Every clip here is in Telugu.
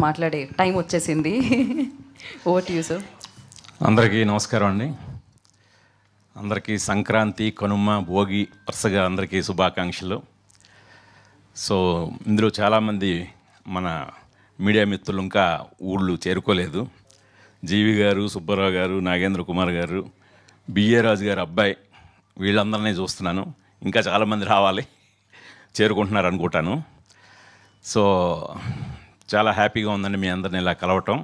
మాట్లాడే టైం వచ్చేసింది. Over to you sir. అందరికీ నమస్కారం అండి. అందరికీ సంక్రాంతి, కనుమ, భోగి వరుసగా అందరికీ శుభాకాంక్షలు. సో ఇందులో చాలామంది మన మీడియా మిత్రులు ఇంకా ఊళ్ళు చేరుకోలేదు. జీవి గారు, సుబ్బారావు గారు, నాగేంద్ర కుమార్ గారు, బిఏ రాజు గారు అబ్బాయి, వీళ్ళందరినీ చూస్తున్నాను. ఇంకా చాలామంది రావాలి, చేరుకుంటున్నారు అనుకుంటాను. సో చాలా హ్యాపీగా ఉందండి మీ అందరిని ఇలా కలవటం.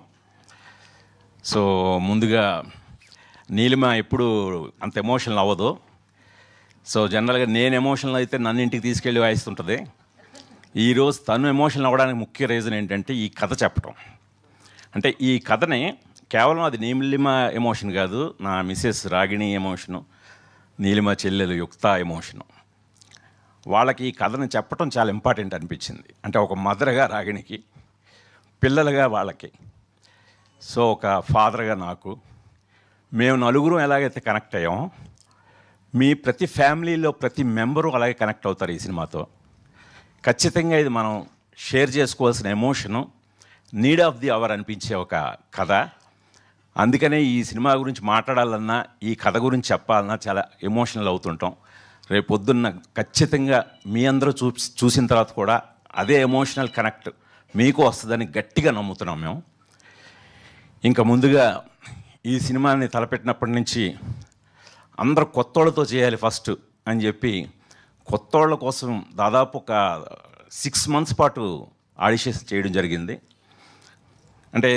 సో ముందుగా నీలిమ ఎప్పుడు అంత ఎమోషనల్ అవ్వదు. సో జనరల్గా నేను ఎమోషనల్ అయితే నన్ను ఇంటికి తీసుకెళ్ళి వాయిస్తుంటుంది. ఈరోజు తను ఎమోషనల్ అవ్వడానికి ముఖ్య రీజన్ ఏంటంటే ఈ కథ చెప్పటం. అంటే ఈ కథని కేవలం అది నీలిమ ఎమోషన్ కాదు, నా మిసెస్ రాగిణి ఎమోషను, నీలిమ చెల్లెలు యుక్త ఎమోషను. వాళ్ళకి ఈ కథను చెప్పటం చాలా ఇంపార్టెంట్ అనిపించింది. అంటే ఒక మదర్గా రాగిణికి, పిల్లలుగా వాళ్ళకి, సో ఒక ఫాదర్గా నాకు, మేము నలుగురు ఎలాగైతే కనెక్ట్ అయ్యామో మీ ప్రతి ఫ్యామిలీలో ప్రతి మెంబరు అలాగే కనెక్ట్ అవుతారు ఈ సినిమాతో. ఖచ్చితంగా ఇది మనం షేర్ చేసుకోవాల్సిన emotion, need of the hour అనిపించే ఒక కథ. అందుకనే ఈ సినిమా గురించి మాట్లాడాలన్నా, ఈ కథ గురించి చెప్పాలన్నా చాలా ఎమోషనల్ అవుతుంటాం. రేపు పొద్దున్న ఖచ్చితంగా మీ అందరూ చూసిన తర్వాత కూడా అదే ఎమోషనల్ కనెక్ట్ మీకు వస్తుందని గట్టిగా నమ్ముతున్నాం మేము. ఇంకా ముందుగా ఈ సినిమాని తలపెట్టినప్పటి నుంచి అందరూ కొత్తోళ్ళతో చేయాలి ఫస్ట్ అని చెప్పి కొత్తోళ్ళ కోసం దాదాపు ఒక 6 months పాటు ఆడిషన్స్ చేయడం జరిగింది. అంటే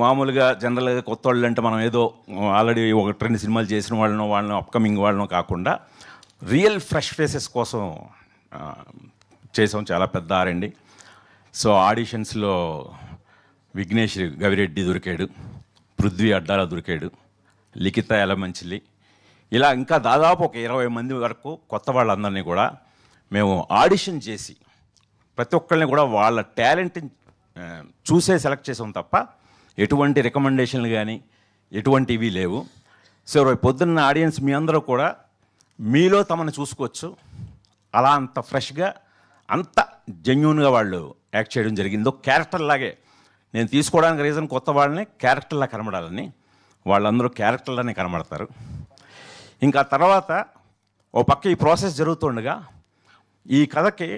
మామూలుగా జనరల్గా కొత్తోళ్ళు అంటే మనం ఏదో ఆల్రెడీ 1-2 సినిమాలు చేసిన వాళ్ళను అప్కమింగ్ వాళ్ళను కాకుండా రియల్ ఫ్రెష్ ఫేసెస్ కోసం చేసాం. చాలా పెద్ద ఆరండి. సో ఆడిషన్స్లో విఘ్నేష్ గవిరెడ్డి దొరికాడు, పృథ్వీ అడ్డాల దొరికాడు, లిఖిత ఎలమంచిలి, ఇలా ఇంకా దాదాపు ఒక 20 మంది వరకు కొత్త వాళ్ళందరినీ కూడా మేము ఆడిషన్ చేసి ప్రతి ఒక్కరిని కూడా వాళ్ళ టాలెంట్ని చూసే సెలెక్ట్ చేసాం తప్ప ఎటువంటి రికమెండేషన్లు కానీ ఎటువంటివి లేవు. సో రేపు పొద్దున్న ఆడియన్స్ మీ అందరూ కూడా మీలో తమను చూసుకోవచ్చు. అలా అంత ఫ్రెష్గా అంత జెన్యూన్గా వాళ్ళు యాక్ట్ చేయడం జరిగిందో క్యారెక్టర్ లాగే. నేను తీసుకోవడానికి రీజన్ కొత్త వాళ్ళని క్యారెక్టర్లా కనబడాలని, వాళ్ళందరూ క్యారెక్టర్లానే కనబడతారు. ఇంకా తర్వాత ఓ పక్క ఈ ప్రాసెస్ జరుగుతుండగా ఈ కథకి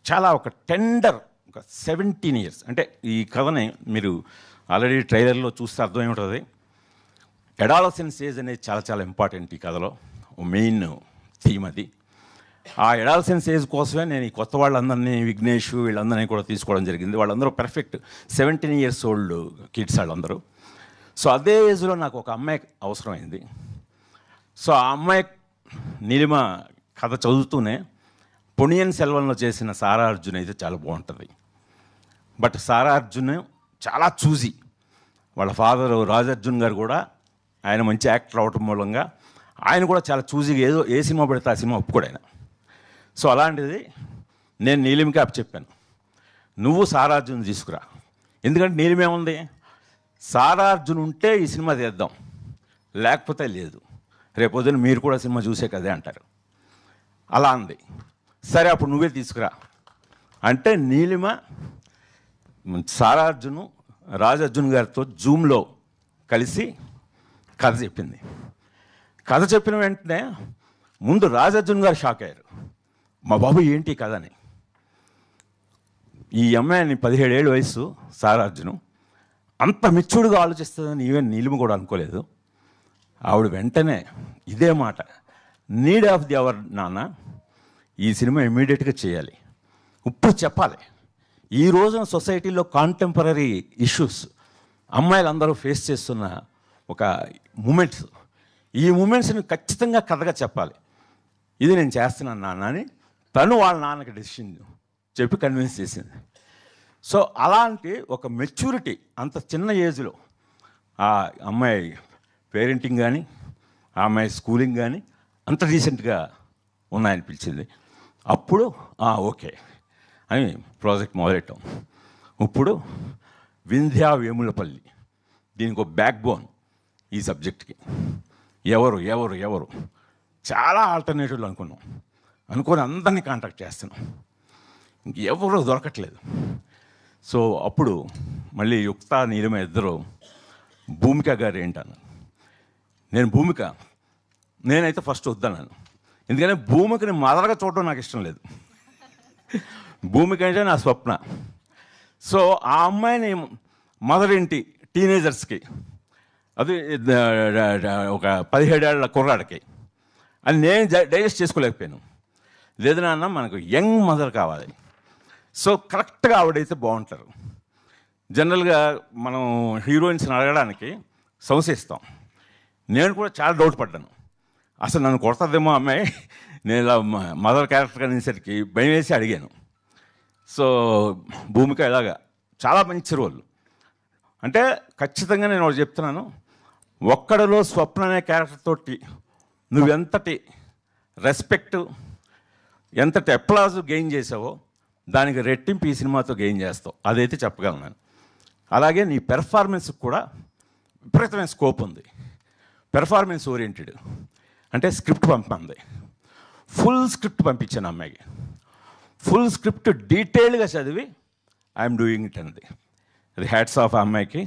చాలా ఒక టెండర్, ఒక 17 years, అంటే ఈ కథని మీరు ఆల్రెడీ ట్రైలర్లో చూస్తే అర్థమవుతుంది. అడాలసెన్స్ ఏజ్ అనేది చాలా చాలా ఇంపార్టెంట్ ఈ కథలో, మెయిన్ థీమ్ అది. ఆ అడాలసెన్స్ ఏజ్ కోసమే నేను ఈ కొత్త వాళ్ళందరినీ, విఘ్నేష్ వీళ్ళందరినీ కూడా తీసుకోవడం జరిగింది. వాళ్ళందరూ పర్ఫెక్ట్ 17 years old కిడ్స్ వాళ్ళందరూ. సో అదే ఏజ్లో నాకు ఒక అమ్మాయి అవసరమైంది. సో ఆ అమ్మాయి నీలిమ కథ చదువుతూనే పొన్నియిన్ సెల్వన్లో చేసిన సారా అర్జున్ అయితే చాలా బాగుంటుంది. బట్ సారా అర్జున్ చాలా చూసి, వాళ్ళ ఫాదరు రాజర్జున్ గారు కూడా ఆయన మంచి యాక్టర్ అవటం మూలంగా ఆయన కూడా చాలా చూసిగా ఏదో ఏ సినిమా పెడితే ఆ సినిమా ఒప్పుకోడు ఆయన. సో అలాంటిది నేను నీలిమకి చెప్పాను, నువ్వు సారా అర్జున్ తీసుకురా. ఎందుకంటే నీలిమేముంది, సారా అర్జున్ ఉంటే ఈ సినిమా తీద్దాం, లేకపోతే లేదు, రేపొద్దున మీరు కూడా సినిమా చూసే కదే అంటారు. అలా అంది. సరే అప్పుడు నువ్వే తీసుకురా అంటే నీలిమ సారా అర్జును రాజర్జున్ గారితో జూమ్లో కలిసి కథ చెప్పింది. కథ చెప్పిన వెంటనే ముందు రాజర్జున్ గారు షాక్ అయ్యారు, మా బాబు ఏంటి కథ అని. ఈ అమ్మాయిని 17 ఏళ్ళ వయసు సారా అర్జును అంత మెచ్యూర్డ్గా ఆలోచిస్తుందని ఈవెన్ నీలిమ కూడా అనుకోలేదు. ఆవిడ వెంటనే ఇదే మాట, నీడ్ ఆఫ్ ది అవర్ నాన్న, ఈ సినిమా ఇమ్మీడియట్గా చేయాలి, ఇప్పుడు చెప్పాలి. ఈ రోజున సొసైటీలో కాంటెంపరీ ఇష్యూస్ అమ్మాయిలందరూ ఫేస్ చేస్తున్న ఒక మూమెంట్స్, ఈ మూమెంట్స్ని ఖచ్చితంగా కథగా చెప్పాలి, ఇది నేను చేస్తున్నాను నాన్న అని తను వాళ్ళ నాన్నకి డెసిషన్ చెప్పి కన్విన్స్ చేసింది. సో అలాంటి ఒక మెచ్యూరిటీ అంత చిన్న ఏజ్లో ఆ అమ్మాయి పేరెంటింగ్ కానీ ఆ అమ్మాయి స్కూలింగ్ కానీ అంత రీసెంట్గా ఉన్నాయనిపించింది. అప్పుడు ఓకే అని ప్రాజెక్ట్ మొదలెట్టాం. ఇప్పుడు వింధ్యా వేములపల్లి, దీనికి ఒక బ్యాక్ బోన్ ఈ సబ్జెక్ట్కి. ఎవరు ఎవరు ఎవరు చాలా ఆల్టర్నేటివ్లు అనుకొని అందరినీ కాంటాక్ట్ చేస్తున్నాం, ఎవరు దొరకట్లేదు. సో అప్పుడు మళ్ళీ యుక్త నీలిమ ఇద్దరు భూమిక గారు ఏంటన్నారు. నేను భూమిక నేనైతే ఫస్ట్ వద్దన్నాను. ఎందుకంటే భూమికని మదరగా చూడడం నాకు ఇష్టం లేదు. భూమిక అంటే నా స్వప్న. సో ఆ అమ్మాయిని మదర్ ఏంటి టీనేజర్స్కి, అది ఒక 17 ఏళ్ల కుర్రాడికి, అని నేను డైజెస్ట్ చేసుకోలేకపోయాను. లేదు నాన్న మనకు యంగ్ మదర్ కావాలి. సో కరెక్ట్గా ఆవిడైతే బాగుంటారు. జనరల్గా మనం హీరోయిన్స్ని అడగడానికి సంశయిస్తాం. నేను కూడా చాలా డౌట్ పడ్డాను, అసలు నన్ను కొడతాదేమో అమ్మాయి, నేను ఇలా మదర్ క్యారెక్టర్ అనేసరికి భయం వేసి అడిగాను. సో భూమిక ఇలాగా చాలా మంచి రోల్. అంటే ఖచ్చితంగా నేను ఒకటి చెప్తున్నాను, ఒక్కడిలో స్వప్న అనే క్యారెక్టర్ తోటి నువ్వెంతటి రెస్పెక్ట్, ఎంతటి అప్లాజ్ గెయిన్ చేసావో దానికి రెట్టింపు ఈ సినిమాతో గెయిన్ చేస్తావు, అదైతే చెప్పగలను నేను. అలాగే నీ పెర్ఫార్మెన్స్కి కూడా విపరీతమైన స్కోప్ ఉంది. పెర్ఫార్మెన్స్ ఓరియంటెడ్ అంటే స్క్రిప్ట్ పంపింది, ఫుల్ స్క్రిప్ట్ పంపించాను అమ్మాయికి. ఫుల్ స్క్రిప్ట్ డీటెయిల్డ్గా చదివి ఐఎమ్ డూయింగ్ ఇట్ అంది. అది హ్యాట్స్ ఆఫ్ అమ్మాయికి.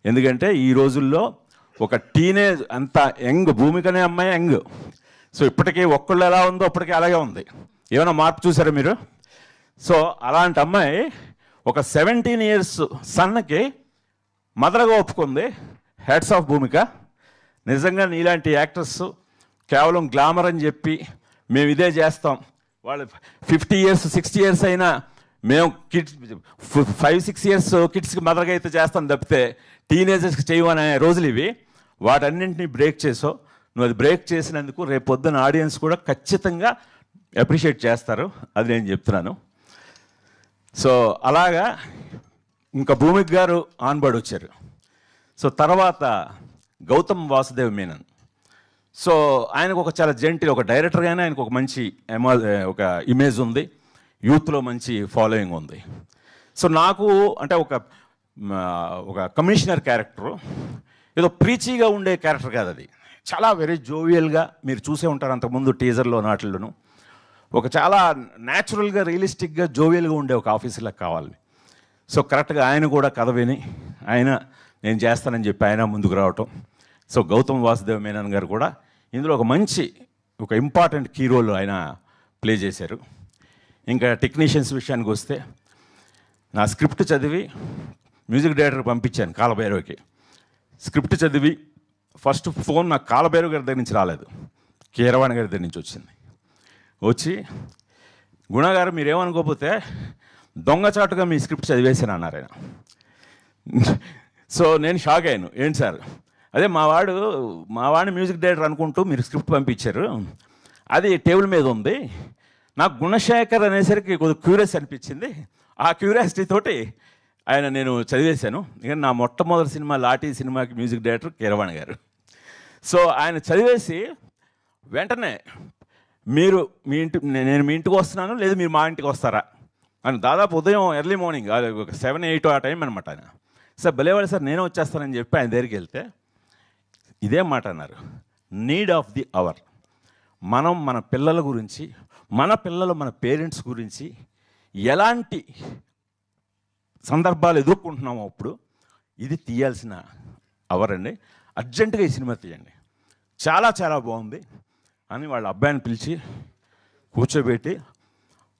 ఎందుకంటే ఈ రోజుల్లో ఒక టీనేజ్ అంత యంగ్, భూమికనే అమ్మాయి యంగ్. సో ఇప్పటికీ ఒక్కళ్ళు ఎలా ఉందో అప్పటికీ అలాగే ఉంది. ఏమైనా మార్పు చూసారా మీరు? సో అలాంటి అమ్మాయి ఒక 17 years సన్నకి మదరగా ఒప్పుకుంది. హ్యాట్స్ ఆఫ్ భూమిక. నిజంగా నీలాంటి యాక్టర్స్ కేవలం గ్లామర్ అని చెప్పి మేము ఇదే చేస్తాం, వాళ్ళు 50 years 60 years అయినా మేము కిడ్స్ 5-6 years కిడ్స్కి మదర్గా అయితే చేస్తాం తప్పితే టీనేజర్స్కి చేయమనే రోజులు ఇవి. వాటన్నింటినీ బ్రేక్ చేసావు. నువ్వు అది బ్రేక్ చేసినందుకు రేపు పొద్దున్న ఆడియన్స్ కూడా ఖచ్చితంగా అప్రిషియేట్ చేస్తారు, అది నేను చెప్తున్నాను. సో అలాగా ఇంకా భూమిక్ గారు ఆన్బర్డ్ వచ్చారు. సో తర్వాత గౌతమ్ వాసుదేవ్ మీనన్. సో ఆయనకు ఒక చాలా జెంటిల్, ఒక డైరెక్టర్గానే ఆయనకు ఒక మంచి ఒక ఇమేజ్ ఉంది, యూత్లో మంచి ఫాలోయింగ్ ఉంది. సో నాకు అంటే ఒక కమిషనర్ క్యారెక్టరు, ఏదో ప్రీచీగా ఉండే క్యారెక్టర్ కాదు అది. చాలా వెరీ జోవియల్గా మీరు చూసే ఉంటారు అంతకుముందు టీజర్లో నాటిల్లోనూ. ఒక చాలా న్యాచురల్గా రియలిస్టిక్గా జోవియల్గా ఉండే ఒక ఆఫీసర్లకు కావాలి. సో కరెక్ట్గా ఆయన కూడా కథ విని ఆయన నేను చేస్తానని చెప్పి ఆయన ముందుకు రావటం. సో గౌతమ్ వాసుదేవ్ మేనన్ గారు కూడా ఇందులో ఒక ఇంపార్టెంట్ కీ రోల్ ఆయన ప్లే చేశారు. ఇంకా టెక్నీషియన్స్ విషయానికి వస్తే నా స్క్రిప్ట్ చదివి మ్యూజిక్ డైరెక్టర్ పంపించాను కాలభైరవకి. స్క్రిప్ట్ చదివి ఫస్ట్ ఫోన్ నాకు కాలభైరవ గారి దగ్గర నుంచి రాలేదు, కీరవాణి గారి దగ్గర నుంచి వచ్చింది. వచ్చి గుణగారు మీరేమనుకోకపోతే దొంగచాటుగా మీ స్క్రిప్ట్ చదివేసాను అన్నారు ఆయన. సో నేను షాక్ అయ్యాను, ఏంటి సార్, అదే మా వాడిని మ్యూజిక్ డైరెక్టర్ అనుకుంటూ మీరు స్క్రిప్ట్ పంపించారు, అది టేబుల్ మీద ఉంది. నాకు గుణశేఖర్ అనేసరికి కొద్దిగా క్యూరియస్ అనిపించింది. ఆ క్యూరియాసిటీ తోటి నేను చదివేశాను. ఇక నా మొట్టమొదటి సినిమా లాఠీ సినిమాకి మ్యూజిక్ డైరెక్టర్ కీరవాణి గారు. సో ఆయన చదివేసి వెంటనే నేను మీ ఇంటికి వస్తున్నాను, లేదు మీరు మా ఇంటికి వస్తారా అని, దాదాపు ఉదయం ఎర్లీ మార్నింగ్ ఒక 7-8 ఆ టైం అనమాట. ఆయన సార్ భలేవాడు సార్, నేను వచ్చేస్తానని చెప్పి ఆయన దగ్గరికి వెళ్తే ఇదే మాట అన్నారు, నీడ్ ఆఫ్ ది అవర్. మనం మన పిల్లల గురించి, మన పిల్లలు మన పేరెంట్స్ గురించి ఎలాంటి సందర్భాలు ఎదుర్కొంటున్నామో అప్పుడు ఇది తీయాల్సిన అవర్ అండి, అర్జెంటుగా ఈ సినిమా తీయండి, చాలా చాలా బాగుంది అని వాళ్ళ అబ్బాయిని పిలిచి కూర్చోబెట్టి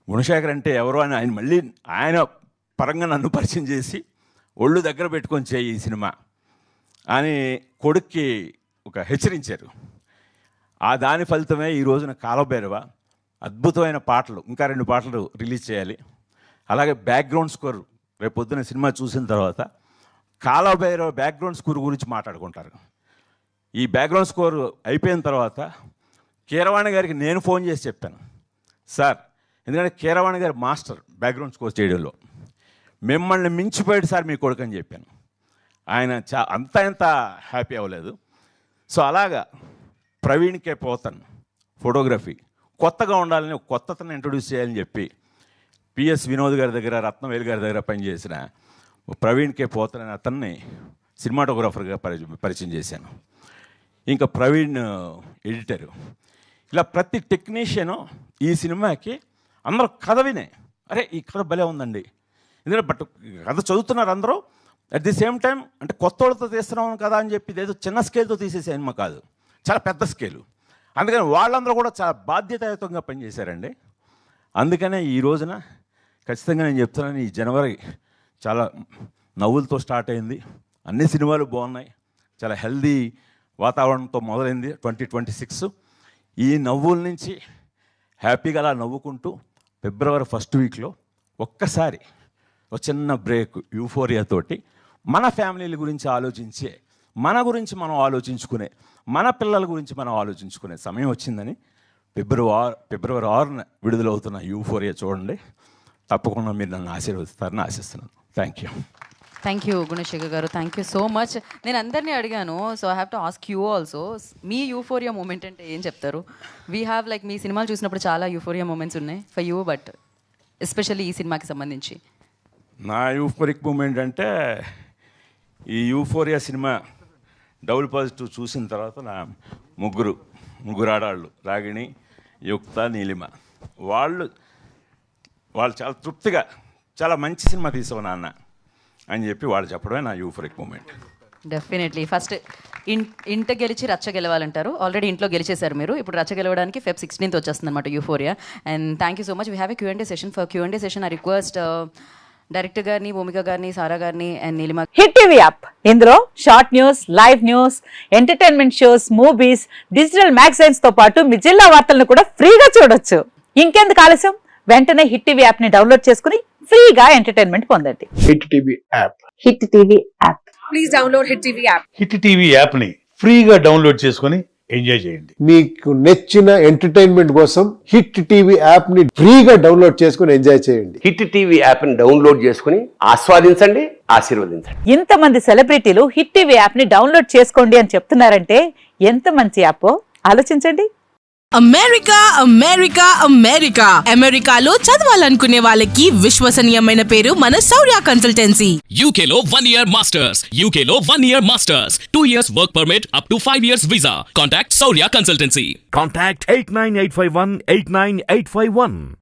గుణశేఖర్ అంటే ఎవరో అని ఆయన మళ్ళీ ఆయన పరంగా నన్ను పరిచయం చేసి ఒళ్ళు దగ్గర పెట్టుకొని చేయి ఈ సినిమా అని కొడుక్కి హెచ్చరించారు. ఆ దాని ఫలితమే ఈ రోజున కాలభైరవ అద్భుతమైన పాటలు, ఇంకా 2 పాటలు రిలీజ్ చేయాలి. అలాగే బ్యాక్గ్రౌండ్ స్కోర్ రేపు పొద్దున సినిమా చూసిన తర్వాత కాలభైరవ బ్యాక్గ్రౌండ్ స్కోర్ గురించి మాట్లాడుకుంటారు. ఈ బ్యాక్గ్రౌండ్ స్కోర్ అయిపోయిన తర్వాత కీరవాణి గారికి నేను ఫోన్ చేసి చెప్పాను, సార్ ఎందుకంటే కీరవాణి గారు మాస్టర్ బ్యాక్గ్రౌండ్ స్కోర్ చేయడంలో, మిమ్మల్ని మించిపోయాడు సార్ మీ కొడుకు అని చెప్పాను. ఆయన ఎంత హ్యాపీ అవ్వలేదు. సో అలాగా ప్రవీణ్ కే పోతన్ ఫోటోగ్రఫీ కొత్తగా ఉండాలని, ఒక కొత్తతను ఇంట్రొడ్యూస్ చేయాలని చెప్పి పిఎస్ వినోద్ గారి దగ్గర, రత్నవేలు గారి దగ్గర పనిచేసిన ప్రవీణ్ కే పోతన్ అనే అతన్ని సినిమాటోగ్రాఫర్గా పరిచయం చేశాను. ఇంకా ప్రవీణ్ ఎడిటరు. ఇలా ప్రతి టెక్నీషియను ఈ సినిమాకి అందరూ కథ వినే, అరే ఈ కథ భలే ఉందండి, ఎందుకంటే బట్ కథ చదువుతున్నారు అందరూ. అట్ ది సేమ్ టైం అంటే కొత్త వాళ్ళతో తీస్తున్నాం కదా అని చెప్పి ఏదో చిన్న స్కేల్తో తీసే సినిమా కాదు, చాలా పెద్ద స్కేలు. అందుకని వాళ్ళందరూ కూడా చాలా బాధ్యతాయుతంగా పనిచేశారండి. అందుకనే ఈ రోజున ఖచ్చితంగా నేను చెప్తున్నాను, ఈ జనవరి చాలా నవ్వులతో స్టార్ట్ అయింది. అన్ని సినిమాలు బాగున్నాయి, చాలా హెల్దీ వాతావరణంతో మొదలైంది 2026. ఈ నవ్వుల నుంచి హ్యాపీగా అలా నవ్వుకుంటూ ఫిబ్రవరి ఫస్ట్ వీక్లో ఒక్కసారి ఒక చిన్న బ్రేక్ యూఫోరియాతోటి మన ఫ్యామిలీల గురించి ఆలోచించే, మన గురించి మనం ఆలోచించుకునే, మన పిల్లల గురించి మనం ఆలోచించుకునే సమయం వచ్చిందని ఫిబ్రవరి 6న విడుదలవుతున్న యూఫోరియా చూడండి. తప్పకుండా మీరు నన్ను ఆశీర్వదిస్తారని ఆశిస్తున్నాను. థ్యాంక్ యూ గుణశేఖర్ గారు, థ్యాంక్ యూ సో మచ్. నేను అందరినీ అడిగాను, so I have to ask you also. మీ యూఫోరియా మూమెంట్ అంటే ఏం చెప్తారు? వీ హ్యావ్ లైక్ మీ సినిమాలు చూసినప్పుడు చాలా యూఫోరియా మూమెంట్స్ ఉన్నాయి ఫర్ యూ, బట్ ఎస్పెషల్లీ ఈ సినిమాకి సంబంధించి. నా యూఫోరిక్ మూమెంట్ అంటే ఈ యూఫోరియా సినిమా డబుల్ పాజిటివ్ చూసిన తర్వాత నా ముగ్గురు ఆడాళ్ళు, రాగిణి, యుక్త, నీలిమ, వాళ్ళు చాలా తృప్తిగా చాలా మంచి సినిమా తీసావు నాన్న అని చెప్పి వాళ్ళు చెప్పడమే నా యూఫోరిక్ మూమెంట్. డెఫినెట్లీ. ఫస్ట్ ఇంట గెలిచి రచ్చ గెలవాలంటారు. ఆల్రెడీ ఇంట్లో గెలిచేశారు మీరు, ఇప్పుడు రచ్చ గెలవడానికి Feb 16th వచ్చేస్తుంది అనమాట Euphoria. And thank you so much. We have a Q&A session. For Q&A session I request director గారిని, భూమిక గారిని, సారా గారిని and Neelima. Hit TV app, ఇందులో short news, live news, entertainment shows, movies, digital magazines తో పాటు మీ జిల్లా వార్తలను కూడా ఫ్రీగా చూడొచ్చు. ఇంకెందుకు ఆలస్యం, వెంటనే హిట్ టీవీ యాప్ ని డౌన్లోడ్ చేసుకుని ఫ్రీగా ఎంటర్టైన్మెంట్ పొందండి. Hit TV app. Hit TV app. Please download hit TV app. Hit TV app ని ఫ్రీగా డౌన్లోడ్ చేసుకొని ఎంజాయ్ చేయండి. మీకు నచ్చిన ఎంటర్టైన్మెంట్ కోసం హిట్ టీవీ యాప్ ని ఫ్రీగా డౌన్లోడ్ చేసుకొని ఎంజాయ్ చేయండి. హిట్ టీవీ యాప్ ని డౌన్లోడ్ చేసుకుని ఆస్వాదించండి, ఆశీర్వదించండి. ఇంతమంది సెలబ్రిటీలు హిట్ టీవీ యాప్ ని డౌన్లోడ్ చేసుకోండి అని చెప్తున్నారంటే ఎంత మంచి యాప్ ఆలోచించండి. అమెరికాలో చదవాలనుకునే వాళ్ళకి విశ్వసనీయమైన పేరు మన శౌర్య కన్సల్టెన్సీ. UK లో 1 year masters. UK లో 1 year masters. 2 years work permit up to 5 years visa. Contact Saurya Consultancy. Contact 89851 89851.